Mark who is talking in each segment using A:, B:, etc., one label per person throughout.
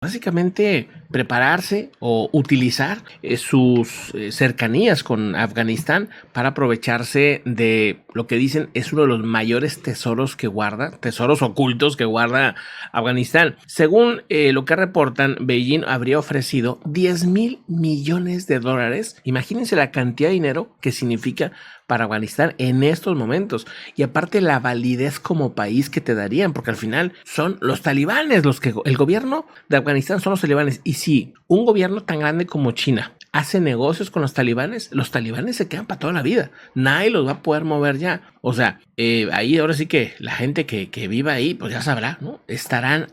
A: básicamente prepararse o utilizar sus cercanías con Afganistán para aprovecharse de lo que dicen es uno de los mayores tesoros ocultos que guarda Afganistán. Según lo que reportan, Beijing habría ofrecido $10,000 millones. Imagínense la cantidad de dinero que significa para Afganistán en estos momentos, y aparte la validez como país que te darían, porque al final son los talibanes el gobierno de Afganistán son los talibanes, y si un gobierno tan grande como China hace negocios con los talibanes se quedan para toda la vida, nadie los va a poder mover ya. O sea, ahí ahora sí que la gente que viva ahí, pues ya sabrá, ¿no? Estarán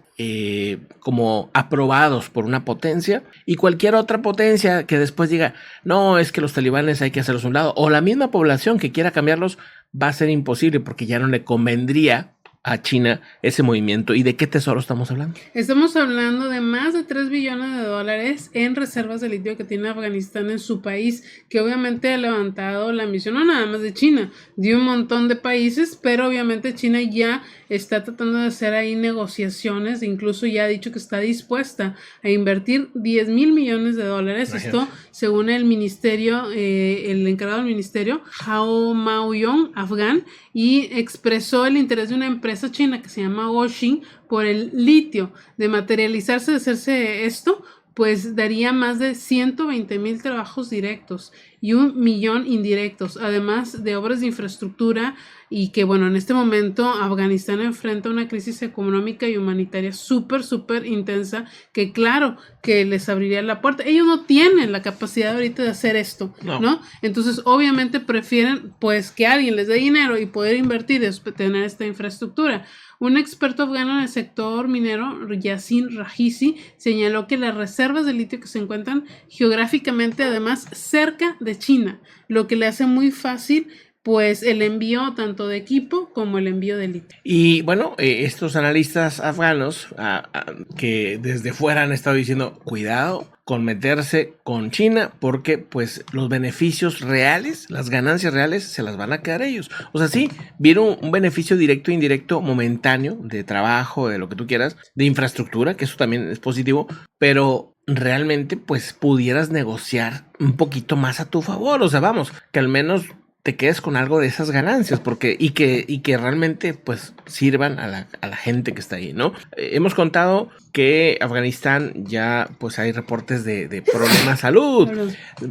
A: como aprobados por una potencia, y cualquier otra potencia que después diga, no, es que los talibanes hay que hacerlos a un lado, o la misma población que quiera cambiarlos, va a ser imposible porque ya no le convendría a China ese movimiento. ¿Y de qué tesoro estamos hablando?
B: Estamos hablando de más de $3 billones en reservas de litio que tiene Afganistán en su país, que obviamente ha levantado la ambición, no nada más de China, de un montón de países, pero obviamente China ya está tratando de hacer ahí negociaciones, incluso ya ha dicho que está dispuesta a invertir $10,000 millones. Imagínate. Esto según el ministerio, el encargado del ministerio, Hao Maoyong, afgán, y expresó el interés de una empresa china que se llama Goxin por el litio. De materializarse, de hacerse esto, pues daría más de 120,000 trabajos directos y 1,000,000 indirectos, además de obras de infraestructura, y que bueno, en este momento Afganistán enfrenta una crisis económica y humanitaria súper intensa, que claro, que les abriría la puerta. Ellos no tienen la capacidad ahorita de hacer esto, ¿no? Entonces obviamente prefieren pues que alguien les dé dinero y poder invertir y tener esta infraestructura. Un experto afgano en el sector minero, Yassin Rajisi, señaló que las reservas de litio que se encuentran geográficamente además cerca de China, lo que le hace muy fácil pues el envío tanto de equipo como el envío de litio.
A: Y bueno, estos analistas afganos que desde fuera han estado diciendo cuidado con meterse con China, porque pues los beneficios reales, las ganancias reales se las van a quedar ellos. O sea, sí, vieron un beneficio directo e indirecto momentáneo de trabajo, de lo que tú quieras, de infraestructura, que eso también es positivo, pero realmente pues pudieras negociar un poquito más a tu favor. O sea, vamos, que al menos te quedes con algo de esas ganancias, porque y que realmente pues sirvan a la gente que está ahí, ¿no? Hemos contado que Afganistán ya pues hay reportes de problemas de salud,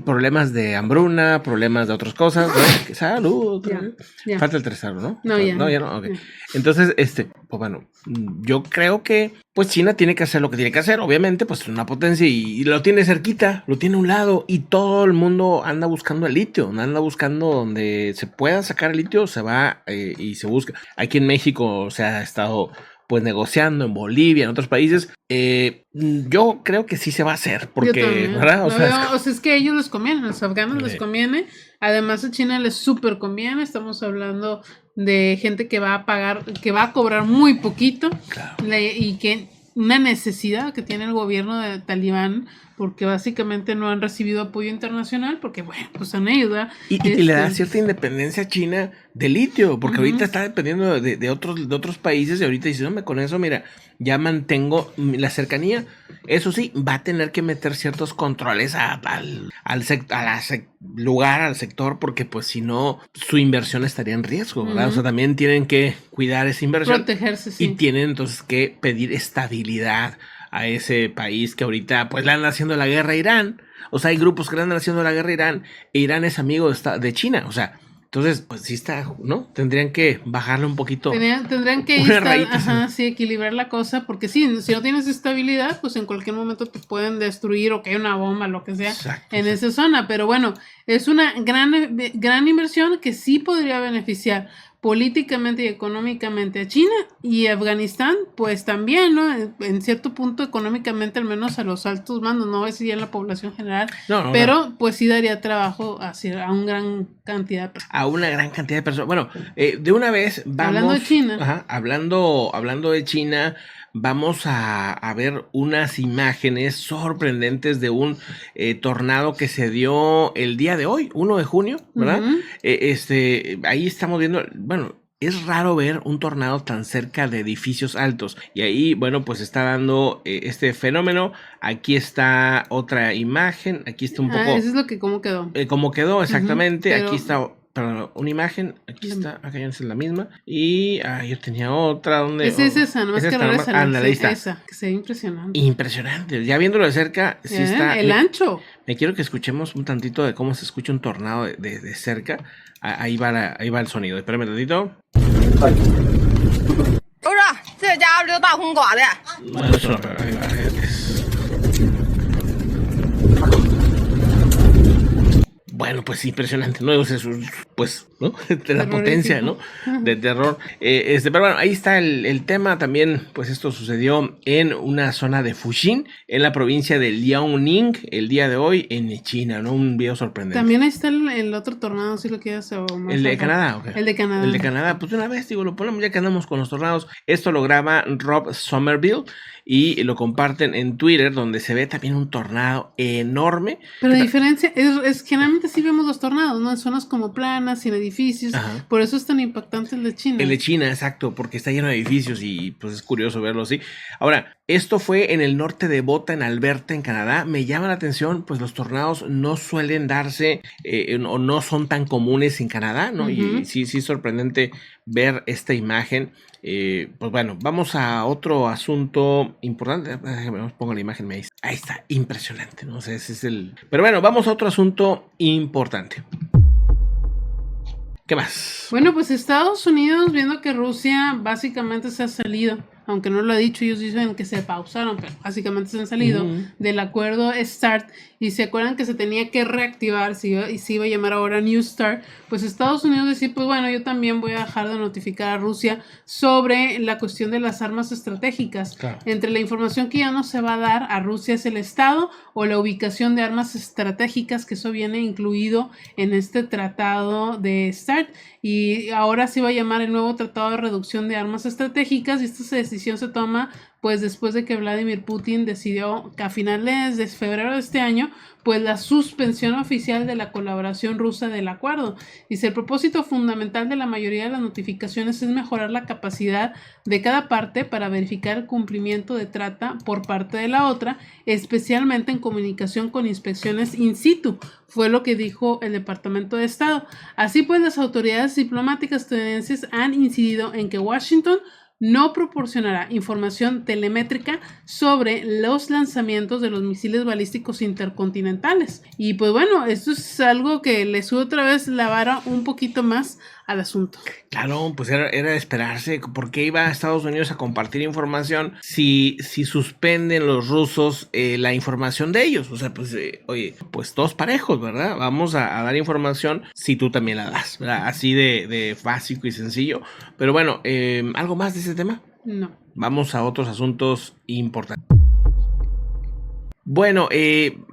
A: problemas de hambruna, problemas de otras cosas, ¿no? Salud. Ya. Falta el tercero, ¿no?
B: No, ya
A: no. Okay. Entonces, pues bueno, yo creo que pues China tiene que hacer lo que tiene que hacer, obviamente, pues es una potencia y lo tiene cerquita, lo tiene a un lado, y todo el mundo anda buscando el litio, anda buscando donde se pueda sacar el litio, se va y se busca. Aquí en México se ha estado pues negociando, en Bolivia, en otros países. Yo creo que sí se va a hacer, porque, ¿verdad?
B: O sea, es que a ellos les conviene, a los afganos les conviene, además a China les súper conviene. Estamos hablando de gente que va a pagar, que va a cobrar muy poquito, claro, y que una necesidad que tiene el gobierno de Talibán, porque básicamente no han recibido apoyo internacional, porque bueno, pues han ayudado.
A: Y le da cierta independencia a China de litio, porque ahorita está dependiendo de otros países, y ahorita dice, no, con eso, mira, ya mantengo la cercanía. Eso sí, va a tener que meter ciertos controles al sector, porque pues si no, su inversión estaría en riesgo, ¿verdad? O sea, también tienen que cuidar esa inversión.
B: Protegerse, sí.
A: Y tienen entonces que pedir estabilidad a ese país que ahorita pues le andan haciendo la guerra a Irán. O sea, hay grupos que le andan haciendo la guerra a Irán, e Irán es amigo de China. O sea, entonces pues sí está, ¿no? Tendrían que bajarle un poquito.
B: Tendrían que equilibrar la cosa, porque si no tienes estabilidad, pues en cualquier momento te pueden destruir, o que hay una bomba, lo que sea. Exacto, en esa zona. Pero bueno, es una gran inversión que sí podría beneficiar políticamente y económicamente a China, y Afganistán pues también, ¿no? En cierto punto económicamente, al menos a los altos mandos, no voy a decir ya en la población general, pero pues sí daría trabajo a una gran cantidad de personas.
A: A una gran cantidad de personas. Bueno, de una vez vamos...
B: Hablando de China.
A: Ajá, hablando de China, vamos a ver unas imágenes sorprendentes de un tornado que se dio el día de hoy, 1 de junio, ¿verdad? Ahí estamos viendo, bueno, es raro ver un tornado tan cerca de edificios altos. Y ahí, bueno, pues está dando este fenómeno. Aquí está otra imagen. Aquí está un poco...
B: Eso es lo que cómo quedó.
A: Cómo quedó, exactamente.
B: Pero...
A: Aquí está... Pero una imagen, aquí está, acá ya no es la misma. Y yo tenía otra donde...
B: Es esa, nomás que rara esa.
A: Ahí está.
B: Esa, que se ve impresionante.
A: Impresionante. Ya viéndolo de cerca, sí está...
B: El ancho.
A: Me quiero que escuchemos un tantito de cómo se escucha un tornado de cerca. Ahí va el sonido. Espérame un tantito. Bueno, pues impresionante, ¿no? Pues, ¿no? De la potencia, ¿no? De terror. Pero bueno, ahí está el tema. También, pues esto sucedió en una zona de Fujian, en la provincia de Liaoning, el día de hoy en China, ¿no? Un video sorprendente.
B: También ahí está el otro tornado, si lo quieres.
A: ¿El de Canadá? Okay.
B: El de Canadá.
A: El de Canadá, pues de una vez, digo, lo ponemos ya que andamos con los tornados. Esto lo graba Rob Somerville y lo comparten en Twitter, donde se ve también un tornado enorme.
B: Pero la diferencia es generalmente sí vemos los tornados, ¿no? En zonas como planas, sin edificios. Ajá. Por eso es tan impactante el de China.
A: El de China, exacto, porque está lleno de edificios y pues es curioso verlo así. Ahora, esto fue en el norte de Bota, en Alberta, en Canadá. Me llama la atención, pues los tornados no suelen darse o no son tan comunes en Canadá, ¿no? Y sí es sorprendente ver esta imagen. Pues bueno, vamos a otro asunto importante. Pongo la imagen, me dice. Ahí está, impresionante, ¿no? O sea, ese es el... Pero bueno, vamos a otro asunto importante. ¿Qué más?
B: Bueno, pues Estados Unidos, viendo que Rusia básicamente se ha salido, aunque no lo ha dicho, ellos dicen que se pausaron, pero básicamente se han salido del acuerdo START, y se acuerdan que se tenía que reactivar, y se iba a llamar ahora New START, pues Estados Unidos decía, pues bueno, yo también voy a dejar de notificar a Rusia sobre la cuestión de las armas estratégicas. Claro. Entre la información que ya no se va a dar a Rusia es el estado o la ubicación de armas estratégicas, que eso viene incluido en este tratado de START, y ahora se va a llamar el nuevo Tratado de Reducción de Armas Estratégicas, y esta decisión se toma pues después de que Vladimir Putin decidió que a finales de febrero de este año, pues la suspensión oficial de la colaboración rusa del acuerdo. Dice, el propósito fundamental de la mayoría de las notificaciones es mejorar la capacidad de cada parte para verificar el cumplimiento de trata por parte de la otra, especialmente en comunicación con inspecciones in situ, fue lo que dijo el Departamento de Estado. Así pues, las autoridades diplomáticas estadounidenses han incidido en que Washington no proporcionará información telemétrica sobre los lanzamientos de los misiles balísticos intercontinentales. Y pues bueno, esto es algo que le sube otra vez la vara un poquito más al asunto.
A: Claro, pues era de esperarse. ¿Por qué iba a Estados Unidos a compartir información si suspenden los rusos la información de ellos? O sea, pues, oye, pues todos parejos, ¿verdad? Vamos a dar información si tú también la das, ¿verdad? Así de básico y sencillo. Pero bueno, ¿algo más de ese tema?
B: No.
A: Vamos a otros asuntos importantes. Bueno,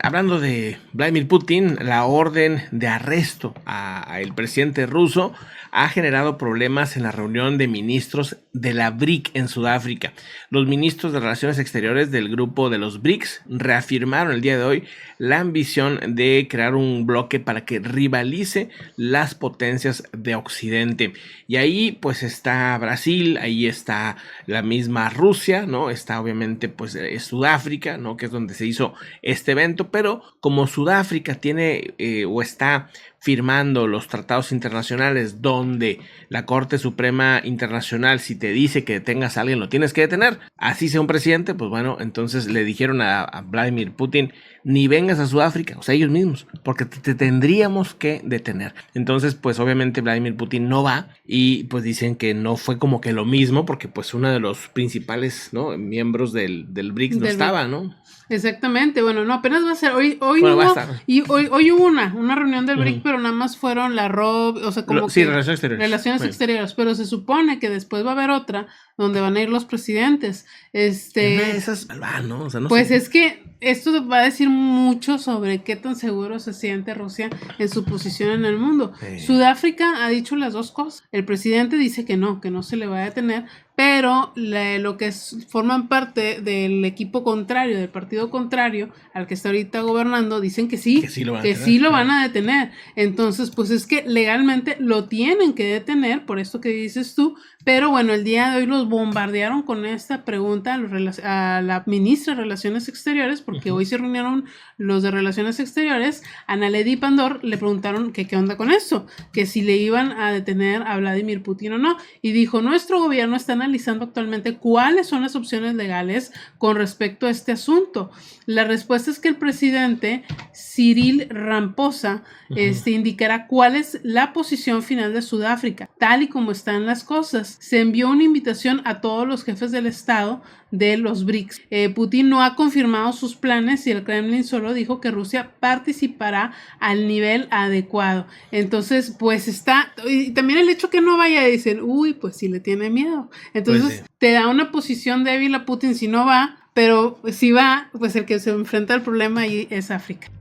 A: hablando de Vladimir Putin, la orden de arresto al presidente ruso ha generado problemas en la reunión de ministros de la BRIC en Sudáfrica. Los ministros de Relaciones Exteriores del grupo de los BRICS reafirmaron el día de hoy la ambición de crear un bloque para que rivalice las potencias de Occidente. Y ahí pues está Brasil, ahí está la misma Rusia, ¿no? Está obviamente pues Sudáfrica, ¿no? Que es donde se hizo este evento, pero como Sudáfrica tiene o está firmando los tratados internacionales donde la Corte Suprema Internacional, si te dice que detengas a alguien, lo tienes que detener, así sea un presidente, pues bueno, entonces le dijeron a Vladimir Putin, ni vengas a Sudáfrica, o sea, ellos mismos, porque te tendríamos que detener. Entonces, pues obviamente Vladimir Putin no va, y pues dicen que no fue como que lo mismo, porque pues uno de los principales, ¿no?, miembros del BRICS no estaba, ¿no?
B: Exactamente, bueno, no, apenas va a ser, hoy hubo una reunión del BRIC, pero nada más fueron la ROB, o sea, como
A: sí, Relaciones
B: Exteriores, pero se supone que después va a haber otra donde van a ir los presidentes.
A: Esas, ¿no? O sea, no
B: pues
A: sé.
B: Es que esto va a decir mucho sobre qué tan seguro se siente Rusia en su posición en el mundo. Sí. Sudáfrica ha dicho las dos cosas. El presidente dice que no se le va a detener, pero lo que forman parte del equipo contrario, del partido contrario al que está ahorita gobernando, dicen que sí lo van a detener. Entonces, pues es que legalmente lo tienen que detener, por esto que dices tú, pero bueno, el día de hoy los bombardearon con esta pregunta a la ministra de Relaciones Exteriores, porque hoy se reunieron los de Relaciones Exteriores. A Naledi Pandor le preguntaron que qué onda con esto, que si le iban a detener a Vladimir Putin o no, y dijo, nuestro gobierno está analizando actualmente cuáles son las opciones legales con respecto a este asunto. La respuesta es que el presidente Cyril Ramaphosa indicará cuál es la posición final de Sudáfrica, tal y como están las cosas. Se envió una invitación a todos los jefes del Estado de los BRICS. Putin no ha confirmado sus planes y el Kremlin solo dijo que Rusia participará al nivel adecuado. Entonces, pues está, y también el hecho que no vaya, dicen, uy, pues sí le tiene miedo. Entonces, pues sí, te da una posición débil a Putin si no va, pero si va, pues el que se enfrenta al problema ahí es África.